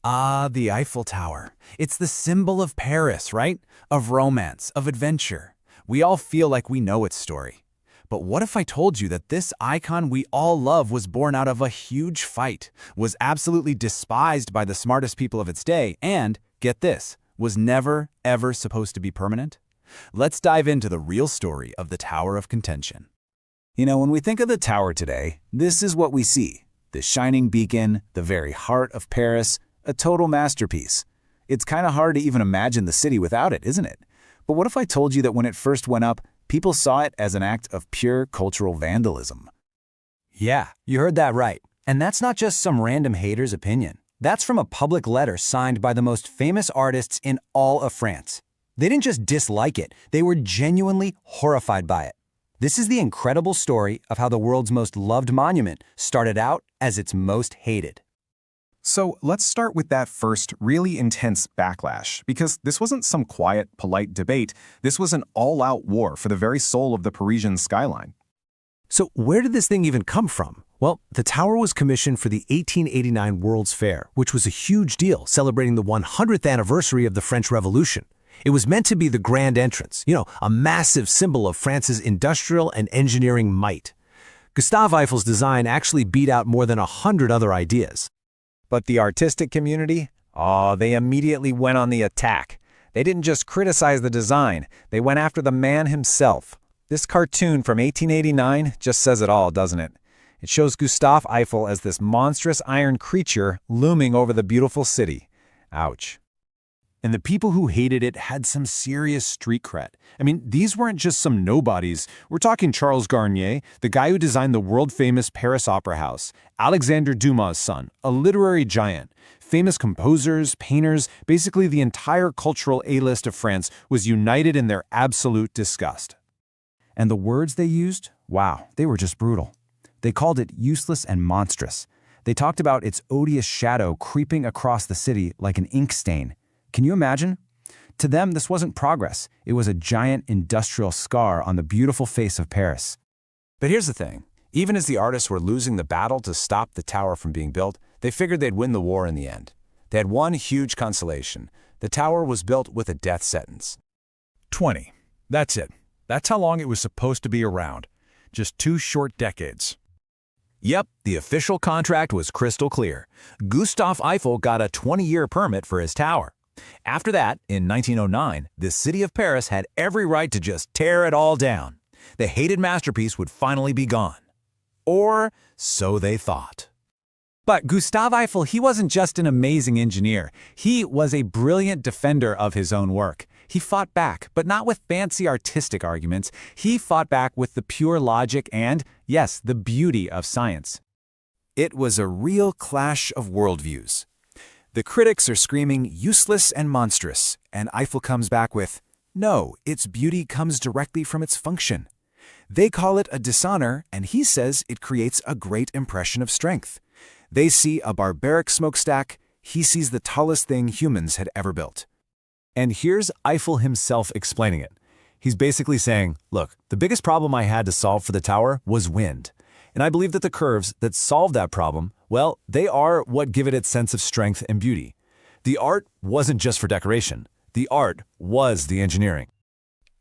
Ah, the Eiffel Tower. It's the symbol of Paris, right? Of romance, of adventure. We all feel like we know its story. But what if I told you that this icon we all love was born out of a huge fight, was absolutely despised by the smartest people of its day, and, get this, was never, ever supposed to be permanent? Let's dive into the real story of the Tower of Contention. When we think of the tower today, this is what we see. The shining beacon, the very heart of Paris, a total masterpiece. It's kind of hard to even imagine the city without it, isn't it? But what if I told you that when it first went up, people saw it as an act of pure cultural vandalism? Yeah, you heard that right. And that's not just some random hater's opinion. That's from a public letter signed by the most famous artists in all of France. They didn't just dislike it, they were genuinely horrified by it. This is the incredible story of how the world's most loved monument started out as its most hated. So let's start with that first really intense backlash, because this wasn't some quiet, polite debate. This was an all-out war for the very soul of the Parisian skyline. So where did this thing even come from? Well, the tower was commissioned for the 1889 World's Fair, which was a huge deal celebrating the 100th anniversary of the French Revolution. It was meant to be the grand entrance, a massive symbol of France's industrial and engineering might. Gustave Eiffel's design actually beat out more than 100 other ideas. But the artistic community? They immediately went on the attack. They didn't just criticize the design, they went after the man himself. This cartoon from 1889 just says it all, doesn't it? It shows Gustave Eiffel as this monstrous iron creature looming over the beautiful city. Ouch. And the people who hated it had some serious street cred. These weren't just some nobodies. We're talking Charles Garnier, the guy who designed the world-famous Paris Opera House, Alexandre Dumas' son, a literary giant. Famous composers, painters, basically the entire cultural A-list of France was united in their absolute disgust. And the words they used? Wow, they were just brutal. They called it useless and monstrous. They talked about its odious shadow creeping across the city like an ink stain. Can you imagine? To them, this wasn't progress. It was a giant industrial scar on the beautiful face of Paris. But here's the thing. Even as the artists were losing the battle to stop the tower from being built, they figured they'd win the war in the end. They had one huge consolation. The tower was built with a death sentence. 20. That's it. That's how long it was supposed to be around. Just 2 short decades. Yep, the official contract was crystal clear. Gustave Eiffel got a 20-year permit for his tower. After that, in 1909, the city of Paris had every right to just tear it all down. The hated masterpiece would finally be gone. Or so they thought. But Gustave Eiffel, he wasn't just an amazing engineer. He was a brilliant defender of his own work. He fought back, but not with fancy artistic arguments. He fought back with the pure logic and, yes, the beauty of science. It was a real clash of worldviews. The critics are screaming useless and monstrous, and Eiffel comes back with, no, its beauty comes directly from its function. They call it a dishonor, and he says it creates a great impression of strength. They see a barbaric smokestack, he sees the tallest thing humans had ever built. And here's Eiffel himself explaining it. He's basically saying, look, the biggest problem I had to solve for the tower was wind. And I believe that the curves that solve that problem, well, they are what give it its sense of strength and beauty. The art wasn't just for decoration. The art was the engineering.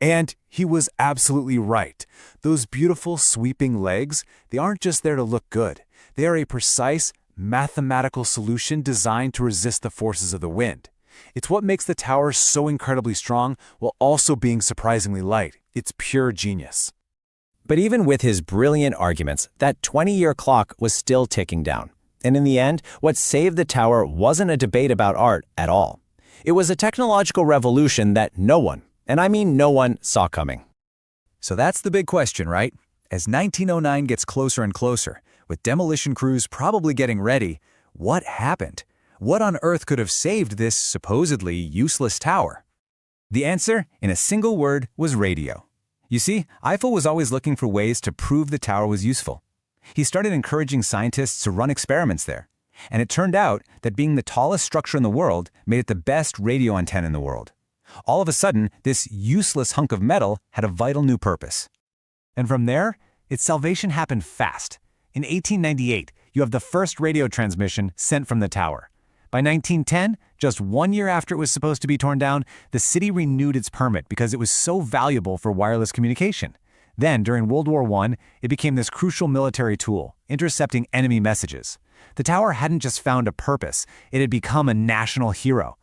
And he was absolutely right. Those beautiful sweeping legs, they aren't just there to look good. They are a precise, mathematical solution designed to resist the forces of the wind. It's what makes the tower so incredibly strong while also being surprisingly light. It's pure genius. But even with his brilliant arguments, that 20-year clock was still ticking down. And in the end, what saved the tower wasn't a debate about art at all. It was a technological revolution that no one, and I mean no one, saw coming. So that's the big question, right? As 1909 gets closer and closer, with demolition crews probably getting ready, what happened? What on earth could have saved this supposedly useless tower? The answer, in a single word, was radio. You see, Eiffel was always looking for ways to prove the tower was useful. He started encouraging scientists to run experiments there. And it turned out that being the tallest structure in the world made it the best radio antenna in the world. All of a sudden, this useless hunk of metal had a vital new purpose. And from there, its salvation happened fast. In 1898, you have the first radio transmission sent from the tower. By 1910, just 1 year after it was supposed to be torn down, the city renewed its permit because it was so valuable for wireless communication. Then, during World War I, it became this crucial military tool, intercepting enemy messages. The tower hadn't just found a purpose, it had become a national hero.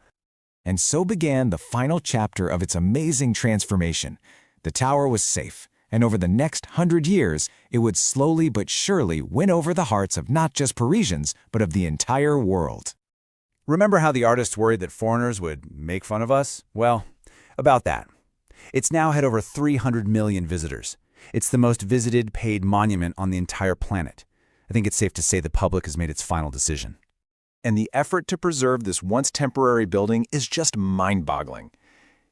And so began the final chapter of its amazing transformation. The tower was safe, and over the next 100 years, it would slowly but surely win over the hearts of not just Parisians, but of the entire world. Remember how the artist worried that foreigners would make fun of us? Well, about that. It's now had over 300 million visitors. It's the most visited paid monument on the entire planet. I think it's safe to say the public has made its final decision. And the effort to preserve this once temporary building is just mind-boggling.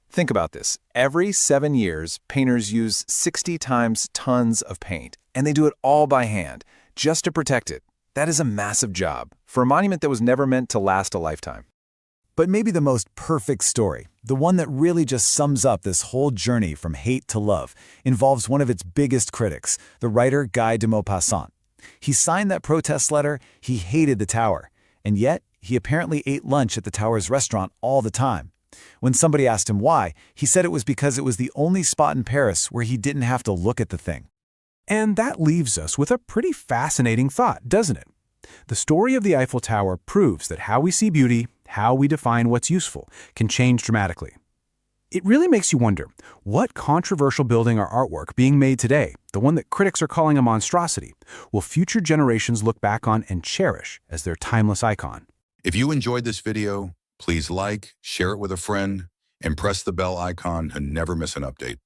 Think about this. Every 7 years, painters use 60 times tons of paint, and they do it all by hand, just to protect it. That is a massive job for a monument that was never meant to last a lifetime. But maybe the most perfect story, the one that really just sums up this whole journey from hate to love, involves one of its biggest critics, the writer Guy de Maupassant. He signed that protest letter, he hated the tower, and yet he apparently ate lunch at the tower's restaurant all the time. When somebody asked him why, he said it was because it was the only spot in Paris where he didn't have to look at the thing. And that leaves us with a pretty fascinating thought, doesn't it? The story of the Eiffel Tower proves that how we see beauty, how we define what's useful, can change dramatically. It really makes you wonder, what controversial building or artwork being made today, the one that critics are calling a monstrosity, will future generations look back on and cherish as their timeless icon? If you enjoyed this video, please like, share it with a friend, and press the bell icon to never miss an update.